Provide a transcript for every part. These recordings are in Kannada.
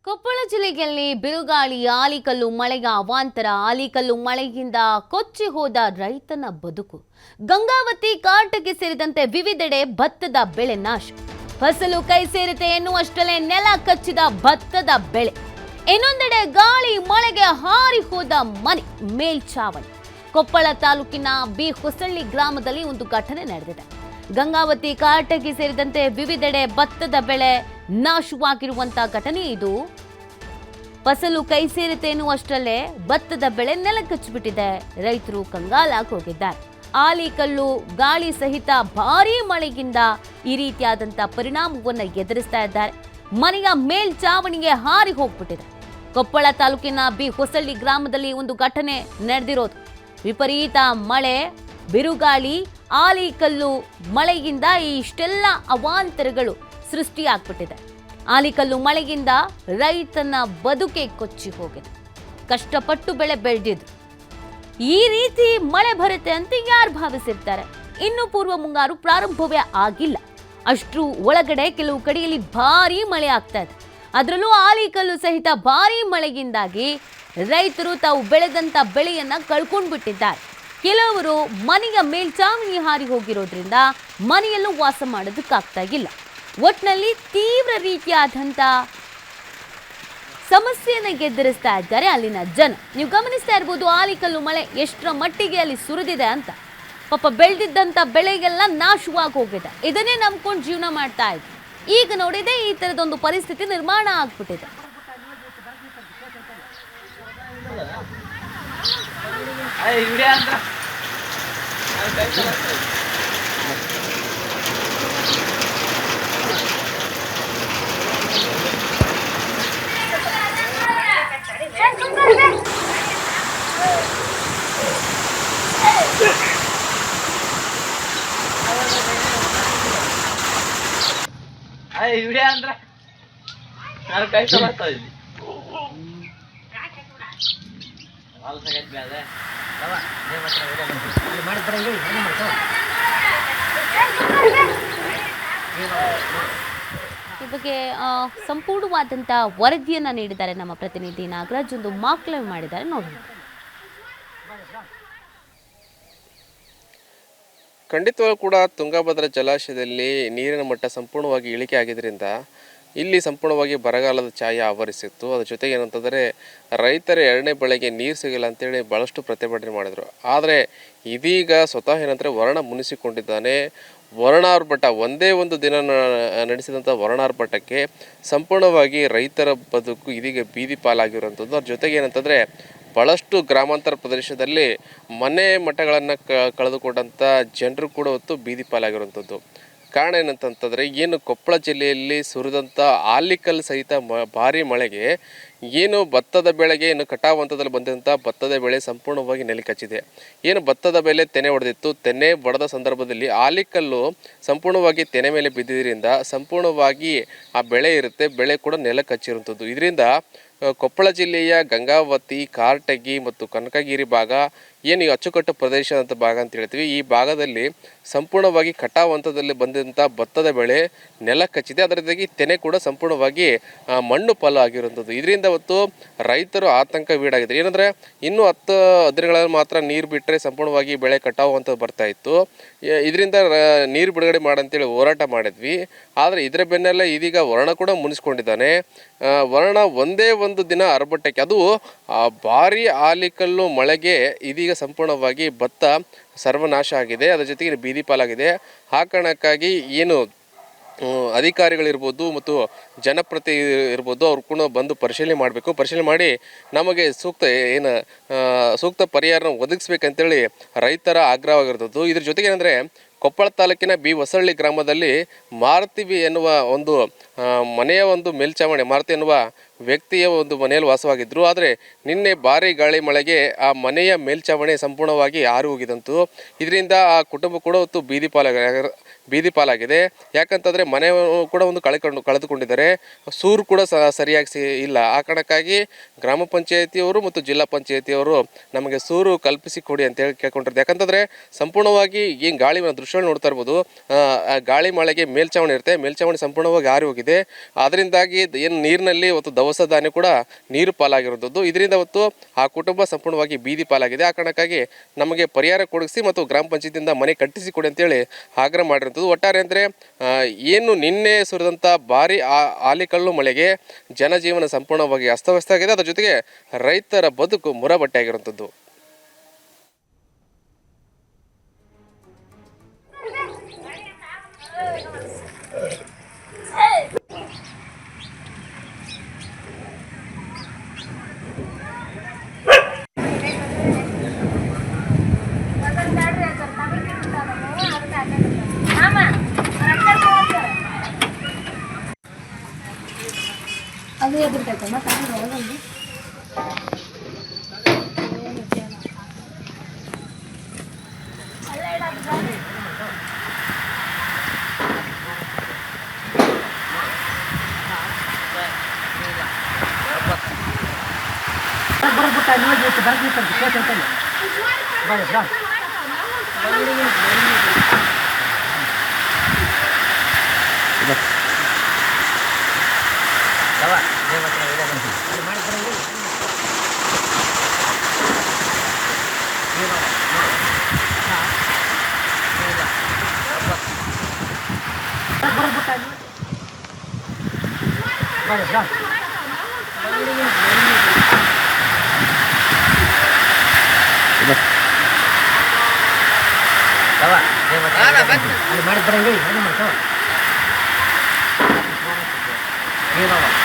ಕೊಪ್ಪಳ ಜಿಲ್ಲೆಯಲ್ಲಿ ಬಿರುಗಾಳಿ ಆಲಿಕಲ್ಲು ಮಳೆಯ ಅವಾಂತರ. ಆಲಿಕಲ್ಲು ಮಳೆಯಿಂದ ಕೊಚ್ಚಿ ಹೋದ ರೈತನ ಬದುಕು. ಗಂಗಾವತಿ ಕಾಟಕ್ಕೆ ಸೇರಿದಂತೆ ವಿವಿಧೆಡೆ ಭತ್ತದ ಬೆಳೆ ನಾಶ. ಫಸಲು ಕೈ ಸೇರಿತೆ ಎನ್ನುವಷ್ಟರಲ್ಲೇ ನೆಲ ಕಚ್ಚಿದ ಭತ್ತದ ಬೆಳೆ. ಇನ್ನೊಂದೆಡೆ ಗಾಳಿ ಮಳೆಗೆ ಹಾರಿ ಹೋದ ಮನೆ ಮೇಲ್ಚಾವಣಿ. ಕೊಪ್ಪಳ ತಾಲೂಕಿನ ಬಿ ಹೊಸಳ್ಳಿ ಗ್ರಾಮದಲ್ಲಿ ಒಂದು ಘಟನೆ ನಡೆದಿದೆ. ಗಂಗಾವತಿ ಕಾಟಕ್ಕೆ ಸೇರಿದಂತೆ ವಿವಿಧೆಡೆ ಭತ್ತದ ಬೆಳೆ ನಾಶವಾಗಿರುವಂತಹ ಘಟನೆ ಇದು. ಫಸಲು ಕೈ ಸೇರಿತೆ ಎನ್ನುವಷ್ಟರಲ್ಲೇ ಭತ್ತದ ಬೆಳೆ ನೆಲಕಚ್ಚಿಬಿಟ್ಟಿದೆ. ರೈತರು ಕಂಗಾಲಾಗಿ ಹೋಗಿದ್ದಾರೆ. ಆಲಿಕಲ್ಲು ಗಾಳಿ ಸಹಿತ ಭಾರೀ ಮಳೆಯಿಂದ ಈ ರೀತಿಯಾದಂಥ ಪರಿಣಾಮವನ್ನು ಎದುರಿಸ್ತಾ ಇದ್ದಾರೆ. ಮನೆಯ ಮೇಲ್ಚಾವಣಿಗೆ ಹಾರಿ ಹೋಗ್ಬಿಟ್ಟಿದೆ. ಕೊಪ್ಪಳ ತಾಲೂಕಿನ ಬಿ ಹೊಸಳ್ಳಿ ಗ್ರಾಮದಲ್ಲಿ ಒಂದು ಘಟನೆ ನಡೆದಿರೋದು. ವಿಪರೀತ ಮಳೆ, ಬಿರುಗಾಳಿ, ಆಲಿಕಲ್ಲು ಮಳೆಯಿಂದ ಇಷ್ಟೆಲ್ಲ ಅವಾಂತರಗಳು ಸೃಷ್ಟಿಯಾಗ್ಬಿಟ್ಟಿದೆ. ಆಲಿಕಲ್ಲು ಮಳೆಯಿಂದ ರೈತನ ಬದುಕೆ ಕೊಚ್ಚಿ ಹೋಗಿದೆ. ಕಷ್ಟಪಟ್ಟು ಬೆಳೆ ಬೆಳೆದಿದ್ರು. ಈ ರೀತಿ ಮಳೆ ಬರುತ್ತೆ ಅಂತ ಯಾರು ಭಾವಿಸಿರ್ತಾರೆ? ಇನ್ನು ಪೂರ್ವ ಮುಂಗಾರು ಪ್ರಾರಂಭವೇ ಆಗಿಲ್ಲ. ಅಷ್ಟರ ಒಳಗಡೆ ಕೆಲವು ಕಡೆಯಲ್ಲಿ ಭಾರೀ ಮಳೆ ಆಗ್ತಾ ಇದೆ. ಅದರಲ್ಲೂ ಆಲಿಕಲ್ಲು ಸಹಿತ ಭಾರೀ ಮಳೆಯಿಂದಾಗಿ ರೈತರು ತಾವು ಬೆಳೆದಂತ ಬೆಳೆಯನ್ನ ಕಳ್ಕೊಂಡ್ಬಿಟ್ಟಿದ್ದಾರೆ. ಕೆಲವರು ಮನೆಯ ಮೇಲ್ಚಾವಣಿ ಹಾರಿ ಹೋಗಿರೋದ್ರಿಂದ ಮನೆಯಲ್ಲೂ ವಾಸ ಮಾಡೋದಕ್ಕಾಗ್ತಾ ಇಲ್ಲ. ಒಟ್ಟಿನಲ್ಲಿ ತೀವ್ರ ರೀತಿಯಾದಂಥ ಸಮಸ್ಯೆಯನ್ನು ಎದುರಿಸ್ತಾ ಇದ್ದಾರೆ ಅಲ್ಲಿನ ಜನ. ನೀವು ಗಮನಿಸ್ತಾ ಇರ್ಬೋದು ಆಲಿಕಲ್ಲು ಮಳೆ ಎಷ್ಟರ ಮಟ್ಟಿಗೆ ಅಲ್ಲಿ ಸುರಿದಿದೆ ಅಂತ. ಪಾಪ ಬೆಳೆದಿದ್ದಂಥ ಬೆಳೆಗೆಲ್ಲ ನಾಶವಾಗಿ ಹೋಗಿದೆ. ಇದನ್ನೇ ನಂಬ್ಕೊಂಡು ಜೀವನ ಮಾಡ್ತಾ ಇದ್ರು. ಈಗ ನೋಡಿದೆ ಈ ಥರದೊಂದು ಪರಿಸ್ಥಿತಿ ನಿರ್ಮಾಣ ಆಗ್ಬಿಟ್ಟಿದೆ. ಈ ಬಗ್ಗೆ ಸಂಪೂರ್ಣವಾದಂಥ ವರದಿಯನ್ನ ನೀಡಿದ್ದಾರೆ ನಮ್ಮ ಪ್ರತಿನಿಧಿ ನಾಗರಾಜ್. ಒಂದು ಮಾಕ್ ಲೈವ್ ಮಾಡಿದ್ದಾರೆ, ನೋಡೋಣ. ಖಂಡಿತವಾಗೂ ಕೂಡ ತುಂಗಭದ್ರಾ ಜಲಾಶಯದಲ್ಲಿ ನೀರಿನ ಮಟ್ಟ ಸಂಪೂರ್ಣವಾಗಿ ಇಳಿಕೆ ಆಗಿದ್ದರಿಂದ ಇಲ್ಲಿ ಸಂಪೂರ್ಣವಾಗಿ ಬರಗಾಲದ ಛಾಯೆ ಆವರಿಸಿತ್ತು. ಅದ್ರ ಜೊತೆಗೆ ಏನಂತಂದರೆ ರೈತರ ಎರಡನೇ ಬೆಳೆಗೆ ನೀರು ಸಿಗಲ್ಲ ಅಂತೇಳಿ ಭಾಳಷ್ಟು ಪ್ರತಿಭಟನೆ ಮಾಡಿದರು. ಆದರೆ ಇದೀಗ ಸ್ವತಃ ಏನಂದರೆ ವರ್ಣ ಮುನಿಸಿಕೊಂಡಿದ್ದಾನೆ. ವರ್ಣಾರ್ಭಟ ಒಂದೇ ಒಂದು ದಿನ ನಡೆಸಿದಂಥ ವರ್ಣಾರ್ಭಟಕ್ಕೆ ಸಂಪೂರ್ಣವಾಗಿ ರೈತರ ಬದುಕು ಇದೀಗ ಬೀದಿ ಪಾಲಾಗಿರುವಂಥದ್ದು. ಅದ್ರ ಜೊತೆಗೆ ಏನಂತಂದರೆ ಭಾಳಷ್ಟು ಗ್ರಾಮಾಂತರ ಪ್ರದೇಶದಲ್ಲಿ ಮನೆ ಮಠಗಳನ್ನು ಕಳೆದುಕೊಂಡಂಥ ಜನರು ಕೂಡ ಹೊತ್ತು ಬೀದಿ ಪಾಲಾಗಿರುವಂಥದ್ದು. ಕಾರಣ ಏನಂತಂತಂದರೆ ಏನು ಕೊಪ್ಪಳ ಜಿಲ್ಲೆಯಲ್ಲಿ ಸುರಿದಂಥ ಆಲಿಕಲ್ ಸಹಿತ ಭಾರೀ ಮಳೆಗೆ ಏನು ಭತ್ತದ ಬೆಳೆಗೆ ಏನು ಕಟಾವು ಹಂತದಲ್ಲಿ ಬಂದಂಥ ಭತ್ತದ ಬೆಳೆ ಸಂಪೂರ್ಣವಾಗಿ ನೆಲಕಚ್ಚಿದೆ. ಏನು ಭತ್ತದ ಬೆಲೆ ತೆನೆ ಹೊಡೆದಿತ್ತು, ತೆನೆ ಹೊಡೆದ ಸಂದರ್ಭದಲ್ಲಿ ಆಲಿಕಲ್ಲು ಸಂಪೂರ್ಣವಾಗಿ ತೆನೆ ಮೇಲೆ ಬಿದ್ದಿದ್ದರಿಂದ ಸಂಪೂರ್ಣವಾಗಿ ಆ ಬೆಳೆ ಇರುತ್ತೆ, ಬೆಳೆ ಕೂಡ ನೆಲಕಚ್ಚಿರುವಂಥದ್ದು. ಇದರಿಂದ ಕೊಪ್ಪಳ ಜಿಲ್ಲೆಯ ಗಂಗಾವತಿ, ಕಾರಟಗಿ ಮತ್ತು ಕನಕಗಿರಿ ಭಾಗ ಏನು ಅಚ್ಚುಕಟ್ಟು ಪ್ರದೇಶ ಅಂತ ಭಾಗ ಅಂತ ಹೇಳ್ತೀವಿ, ಈ ಭಾಗದಲ್ಲಿ ಸಂಪೂರ್ಣವಾಗಿ ಕಟಾವು ಹಂತದಲ್ಲಿ ಬಂದಂಥ ಭತ್ತದ ಬೆಳೆ ನೆಲ ಕಚ್ಚಿದೆ. ಅದರದಾಗಿ ತೆನೆ ಕೂಡ ಸಂಪೂರ್ಣವಾಗಿ ಮಣ್ಣು ಪಾಲು ಆಗಿರುವಂಥದ್ದು. ಇದರಿಂದ ಇವತ್ತು ರೈತರು ಆತಂಕವೀಡಾಗಿದ್ದಾರೆ. ಏನಂದರೆ ಇನ್ನೂ 10 ದಿನಗಳಲ್ಲಿ ಮಾತ್ರ ನೀರು ಬಿಟ್ಟರೆ ಸಂಪೂರ್ಣವಾಗಿ ಬೆಳೆ ಕಟಾವು ಅಂತ ಬರ್ತಾ ಇತ್ತು. ಇದರಿಂದ ನೀರು ಬಿಡುಗಡೆ ಮಾಡಂತೇಳಿ ಹೋರಾಟ ಮಾಡಿದ್ವಿ. ಆದರೆ ಇದರ ಬೆನ್ನಲ್ಲೇ ಇದೀಗ ವರ್ಣ ಕೂಡ ಮುನಿಸ್ಕೊಂಡಿದ್ದಾನೆ. ವರ್ಣ ಒಂದೇ ಒಂದು ದಿನ ಅರ್ಭಟಕ್ಕೆ, ಅದು ಭಾರೀ ಆಲಿಕಲ್ಲು ಮಳೆಗೆ ಇದೀಗ ಸಂಪೂರ್ಣವಾಗಿ ಭತ್ತ ಸರ್ವನಾಶ ಆಗಿದೆ. ಅದರ ಜೊತೆಗೆ ಬೀದಿ ಪಾಲಾಗಿದೆ. ಆ ಕಾರಣಕ್ಕಾಗಿ ಏನು ಅಧಿಕಾರಿಗಳಿರ್ಬೋದು ಮತ್ತು ಜನಪ್ರತಿನಿಧಿ ಇರ್ಬೋದು, ಅವ್ರು ಕೂಡ ಬಂದು ಪರಿಶೀಲನೆ ಮಾಡಬೇಕು. ಪರಿಶೀಲನೆ ಮಾಡಿ ನಮಗೆ ಸೂಕ್ತ ಪರಿಹಾರನ ಒದಗಿಸ್ಬೇಕಂತೇಳಿ ರೈತರ ಆಗ್ರಹವಾಗಿರ್ತದ್ದು. ಇದ್ರ ಜೊತೆಗೆ ಏನಂದರೆ ಕೊಪ್ಪಳ ತಾಲೂಕಿನ ಬಿ ಹೊಸಳ್ಳಿ ಗ್ರಾಮದಲ್ಲಿ ಮಾರುತಿ ಎನ್ನುವ ಒಂದು ಮನೆಯ ಒಂದು ಮೇಲ್ಚಾವಣಿ, ಮಾರುತಿ ಎನ್ನುವ ವ್ಯಕ್ತಿಯ ಒಂದು ಮನೆಯಲ್ಲಿ ವಾಸವಾಗಿದ್ದರು. ಆದರೆ ನಿನ್ನೆ ಭಾರೀ ಗಾಳಿ ಮಳೆಗೆ ಆ ಮನೆಯ ಮೇಲ್ಚಾವಣಿ ಸಂಪೂರ್ಣವಾಗಿ ಹಾರಿ ಹೋಗಿದಂತು. ಇದರಿಂದ ಆ ಕುಟುಂಬ ಕೂಡ ಹೊತ್ತು ಬೀದಿ ಪಾಲಾಗಿದೆ. ಯಾಕಂತಂದರೆ ಮನೆ ಕೂಡ ಒಂದು ಕಳೆದುಕೊಂಡಿದ್ದಾರೆ. ಸೂರು ಕೂಡ ಸರಿಯಾಗಿ ಇಲ್ಲ. ಆ ಕಾರಣಕ್ಕಾಗಿ ಗ್ರಾಮ ಪಂಚಾಯಿತಿಯವರು ಮತ್ತು ಜಿಲ್ಲಾ ಪಂಚಾಯಿತಿಯವರು ನಮಗೆ ಸೂರು ಕಲ್ಪಿಸಿ ಕೊಡಿ ಅಂತೇಳಿ ಕೇಳ್ಕೊಂಡಿರ್ತಾರೆ. ಯಾಕಂತಂದರೆ ಸಂಪೂರ್ಣವಾಗಿ ಏನು ಗಾಳಿ ದೃಶ್ಯ ನೋಡ್ತಾ ಇರ್ಬೋದು, ಗಾಳಿ ಮಳೆಗೆ ಮೇಲ್ಚಾವಣಿ ಇರುತ್ತೆ, ಮೇಲ್ಚಾವಣಿ ಸಂಪೂರ್ಣವಾಗಿ ಹಾರಿ ಹೋಗಿದೆ. ಅದರಿಂದಾಗಿ ಏನು ನೀರಿನಲ್ಲಿ ಇವತ್ತು ದವಸ ಧಾನ್ಯ ಕೂಡ ನೀರು ಪಾಲಾಗಿರುವಂಥದ್ದು. ಇದರಿಂದ ಇವತ್ತು ಆ ಕುಟುಂಬ ಸಂಪೂರ್ಣವಾಗಿ ಬೀದಿ ಪಾಲಾಗಿದೆ. ಆ ಕಾರಣಕ್ಕಾಗಿ ನಮಗೆ ಪರಿಹಾರ ಕೊಡಿಸಿ ಮತ್ತು ಗ್ರಾಮ ಪಂಚಾಯತಿಯಿಂದ ಮನೆ ಕಟ್ಟಿಸಿಕೊಡಿ ಅಂತೇಳಿ ಆಗ್ರಹ ಮಾಡಿರುವಂಥದ್ದು. ಒಟ್ಟಾರೆ ಅಂದರೆ ಏನು ನಿನ್ನೆ ಸುರಿದಂಥ ಭಾರಿ ಆಲಿಕಲ್ಲು ಮಳೆಗೆ ಜನಜೀವನ ಸಂಪೂರ್ಣವಾಗಿ ಅಸ್ತವ್ಯಸ್ತ ಆಗಿದೆ. ಅದರ ಜೊತೆಗೆ ರೈತರ ಬದುಕು ಮುರಬಟ್ಟೆಯಾಗಿರುವಂಥದ್ದು. ಅದು ಎದುರ್ತೈತೆ ಮತ್ತೆ ಒಳಗೊಂದು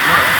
ಮಾಡಿ